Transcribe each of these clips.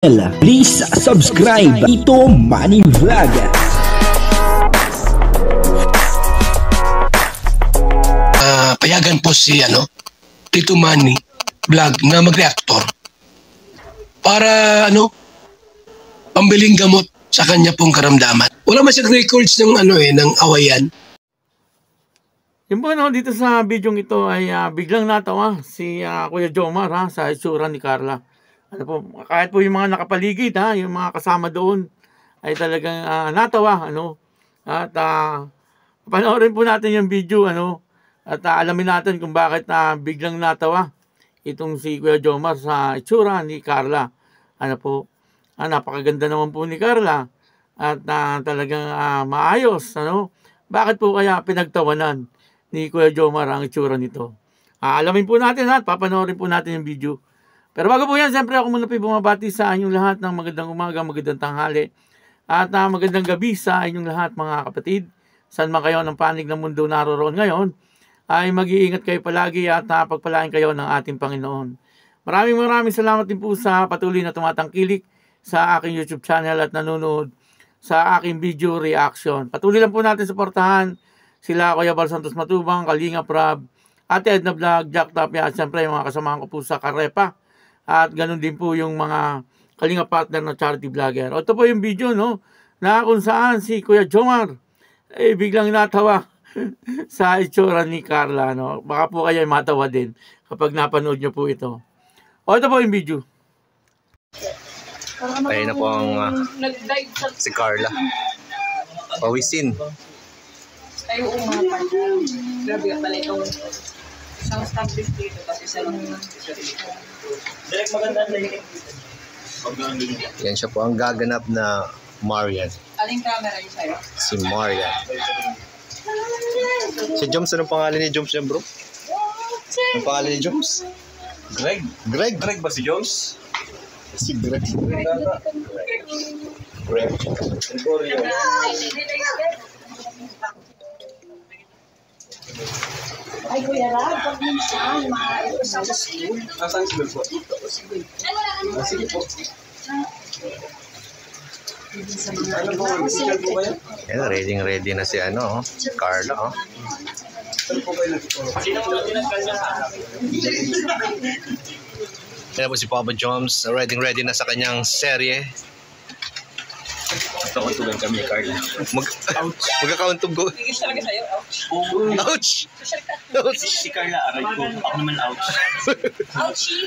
Please subscribe Tito Manny Vlog. Payagan po si Tito Manny Vlog na mag-reactor para pambiling gamot sa kanya pong karamdaman. Wala man siyang records ng ng awayan. Yung po dito sa video ito ay biglang natawa si Kuya Jomar sa itsura ni Carla. Kahit po yung mga nakapaligid yung mga kasama doon ay talagang natawa at panoorin po natin yung video at alamin natin kung bakit biglang natawa itong si Kuya Jomar sa itsura ni Carla. Napakaganda naman po ni Carla at talagang maayos. Bakit po kaya pinagtawanan ni Kuya Jomar ang itsura nito? Alamin po natin at papanoorin po natin yung video. Pero bago po yan, siyempre ako muna po bumabati sa inyong lahat ng magandang umaga, magandang tanghali at magandang gabi sa inyong lahat mga kapatid. Saan man kayo ng panig ng mundo naroroon ngayon, ay mag-iingat kayo palagi at pagpalain kayo ng ating Panginoon. Maraming salamat din po sa patuloy na tumatangkilik sa aking YouTube channel at nanonood sa aking video reaction. Patuloy lang po natin suportahan sila Kuya Bal Santos Matubang, Kalinga Prab, Ate Edna Vlog, Jack Tapia at siyempre yung mga kasamahan ko po sa Karepa. At ganun din po yung mga Kalinga partner na charity vlogger. Ito po yung video na kung saan si Kuya Jomar biglang natawa sa itsura ni Carla. Baka po kayo matawa din kapag napanood nyo po ito. Ito po yung video. Ayun na po ang si Carla. Pawisin. Ay, oo nga pala. Grabe ka pala itong isang established dito kasi isa lang direct maganda na Yan siya po ang gaganap na Marian. aling camera yung sa'yo? Si Marian. Si Joms, anong pangalan ni Joms niya, bro? Anong pangalan ni Joms? Greg. Greg ba si Jones? Si Greg. Greg. Ay, Kuya Rab, pag minsan, ito sa school. Nasaan si Greg po? Sige po. Ano po, mag-teacher po kayo? Yan, ready na si Carla, Saan po kayo nagtuturo? Yan po si Papa Joms, ready na sa kanyang serye. Tutugan kami, Carla. Magkakauntog ko. Tigis talaga sa'yo, ouch. Ouch! Ouch! Si Carla, aray ko. Ako naman ouch. Ouchie!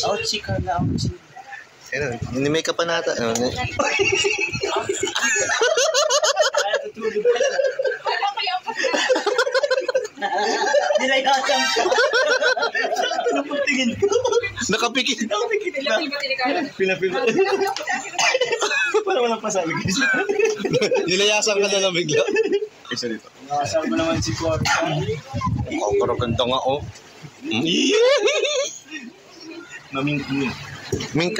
Ouch si Carla, ouch. Yan, ni-make up pa nata. Wala kaya pa. Nilayasang ka. Ano po tingin ko? Nakapikit. Pinapilot. Para walang pasabi guys. Nilayasan ka na lang bigla. Isa dito. Nakasama naman si Quarta. Karaganda nga, Maming-ming. Mink,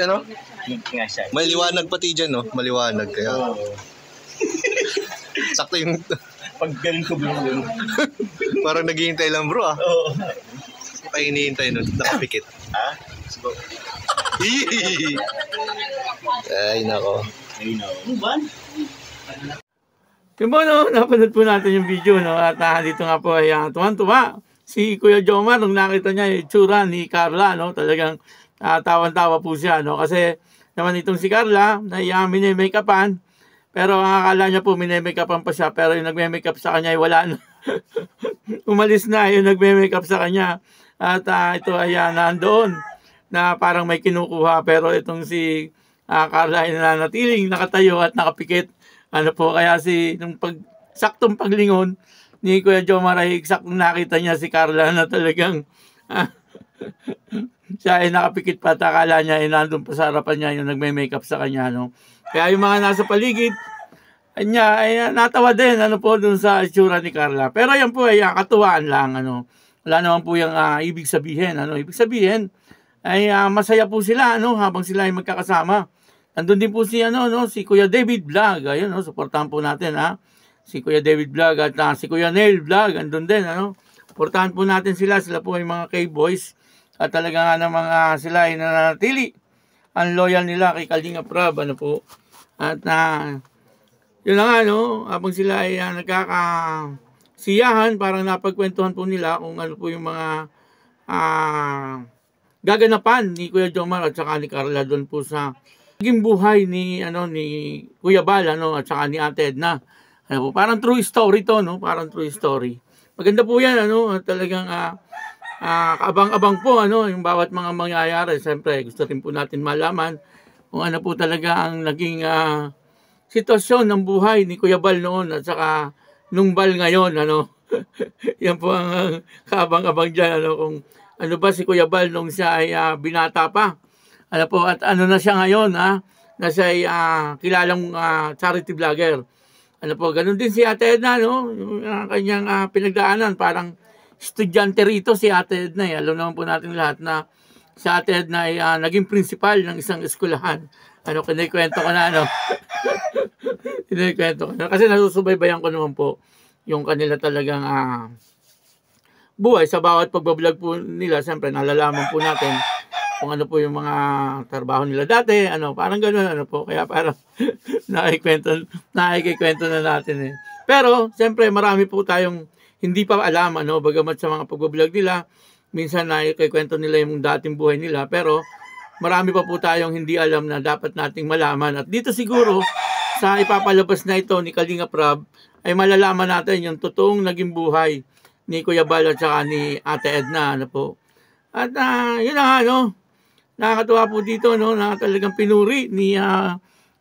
Mink nga siya. Maliwanag pati dyan, Maliwanag. Kaya, sakto yung, Pag galing ko blue. parang naghihintay lang, bro, Oo. Kaya hinihintay nun, nakapikit. Ha? Sigo. Ay, nako. I know. Uban? Yung po napanood po natin yung video at dito nga po ay tuwan-tuwa si Kuya Jomar nung nakita niya yung itsura ni Carla. Talagang tawan-tawa po siya kasi naman itong si Carla na minimake-upan, pero ang akala niya po minimake-upan pa siya, pero yung nagme-makeup sa kanya ay wala na. Umalis na yung nagme-makeup sa kanya at ito ay nandoon na parang may kinukuha, pero itong si Carla ay nanatiling nakatayo at nakapikit. Kaya nung saktong paglingon ni Kuya Jomar ay eksaktong nakita niya si Carla na talagang siya ay nakapikit pa at akala niya ay nandun pa sa harapan niya yung nagme-makeup sa kanya. Kaya yung mga nasa paligid niya ay natawa din dun sa itsura ni Carla. Pero yan po ay katuwaan lang. Wala naman po yung ibig sabihin. Ibig sabihin ay masaya po sila habang sila ay magkakasama. Andun din po si Kuya David Vlog. Ayun, suportahan po natin si Kuya David Vlog at si Kuya Neil Vlog. Andun din, suportahan po natin sila. Sila po ay mga K-boys at talaga nga namang sila ay nanatili ang loyal nila kay Kalinga Prab, ano po. At yun na nga, no, habang sila ay nagkakasiyahan, parang napagkwentuhan po nila kung ano po yung mga gaganapan ni Kuya Jomar at saka ni Carla doon po sa naging buhay ni Kuya Bal, at saka ni Ate Edna. Ano po, parang true story to, no? Parang true story. Maganda po 'yan, talagang kaabang-abang po, yung bawat mga mangyayari. Siyempre, gusto rin po natin malaman kung ano po talaga ang naging sitwasyon ng buhay ni Kuya Bal noon at saka nung Bal ngayon, Yan po ang kaabang-abang diyan, kung ano ba si Kuya Bal nung siya ay binata pa. Ano po, at ano na siya ngayon, na siya ay kilalang charity vlogger. Ano po, ganun din si Ate Edna, yung kanyang pinagdaanan, parang estudyante rito si Ate Edna. Alam naman po natin lahat na si Ate Edna ay naging principal ng isang eskwelahan. Kinikwento ko na, Kinikwento ko na. Kasi nasusubaybayan ko naman po yung kanila talagang buhay sa bawat pagbablog po nila. Siyempre, nalalaman po natin kung ano po yung mga trabaho nila dati, parang gano'n, po. Kaya parang nakikwento na natin, Pero, siyempre, marami po tayong hindi pa alam, bagamat sa mga pagbablog nila, minsan nakikwento nila yung dating buhay nila, pero marami pa po tayong hindi alam na dapat nating malaman. At dito siguro, sa ipapalabas na ito ni Kalinga Prab, ay malalaman natin yung totoong naging buhay ni Kuya Bal at saka ni Ate Edna, po. At yun na nga, nakakatuwa po dito, na talagang pinuri ni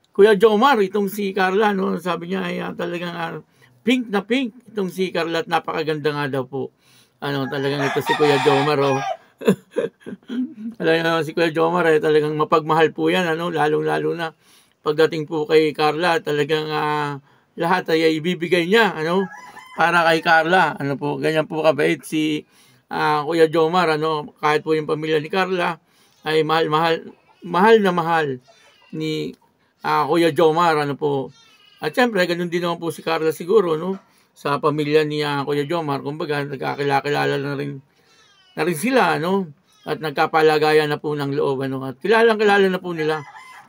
Kuya Jomar itong si Carla, sabi niya ay talagang pink na pink itong si Carla at napakaganda nga daw po. Talagang ito si Kuya Jomar, Talagang si Kuya Jomar ay talagang mapagmahal po yan, lalong-lalo na pagdating po kay Carla, talagang lahat ay ibibigay niya, para kay Carla, po, ganyan po kabait si Kuya Jomar, kahit po yung pamilya ni Carla ay mahal na mahal ni Kuya Jomar, po. At syempre, ganun din naman po si Carla siguro, sa pamilya ni Kuya Jomar, kumbaga nagkakilala na rin sila, at nagkapalagayan na po ng loob, at kilala na po nila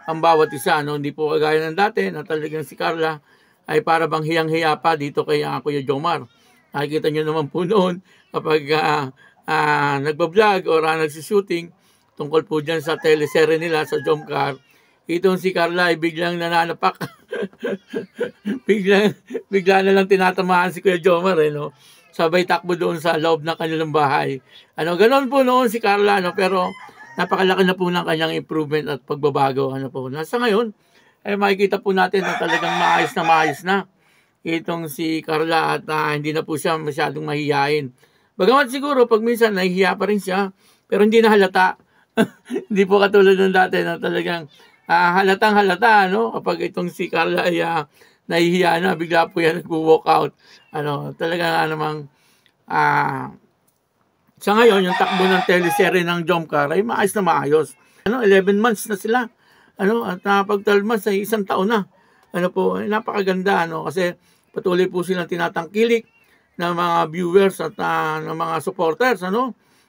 ang bawat isa, hindi po kagaya ng dati na talagang si Carla ay para bang hiyang-hiya pa dito kay Kuya Jomar. Nakikita nyo naman po noon kapag nagbablog or nagsushooting tungkol po dyan sa teleserye nila sa Jomcar, itong si Carla ay biglang nananapak. bigla na lang tinatamaan si Kuya Jomar, sabay takbo doon sa loob ng kanilang bahay. Ganoon po noon si Carla, pero napakalaki na po ng kanyang improvement at pagbabago, po. Nasa ngayon, ay makikita po natin na talagang maayos na itong si Carla at hindi na po siya masyadong mahihayin. Bagamat siguro pag minsan nahihiya pa rin siya, pero hindi na halata. Hindi po katulad ng dati na talagang halatang halata, kapag itong si Carla ay nahihiya na, bigla po yan nag-walk out. Talagang namang sa ngayon, yung takbo ng teleserye ng Jomcar ay maayos na maayos. 11 months na sila. At pag 12 months ay isang taon na. Po, ay napakaganda, kasi patuloy po silang tinatangkilik ng mga viewers at ng mga supporters,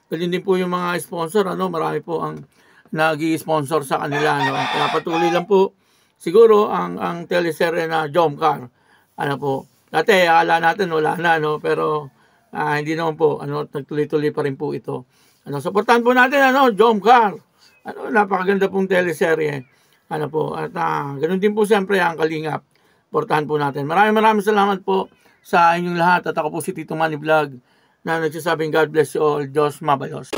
Ganyan din po yung mga sponsor, marami po ang nag-i-sponsor sa kanila, Kaya patuloy lang po siguro ang teleserye na Jomcar. Po, dati akala natin wala na, pero hindi naman po, nagtuloy-tuloy pa rin po ito. Supportahan po natin, Jomcar. Napakaganda pong teleserye. Po, at ganoon din po siyempre ang Kalingap. Supportahan po natin. Maraming salamat po sa inyong lahat. At ako po si Tito Manny Vlog na nagsasabing God bless you all. Diyos mabalos.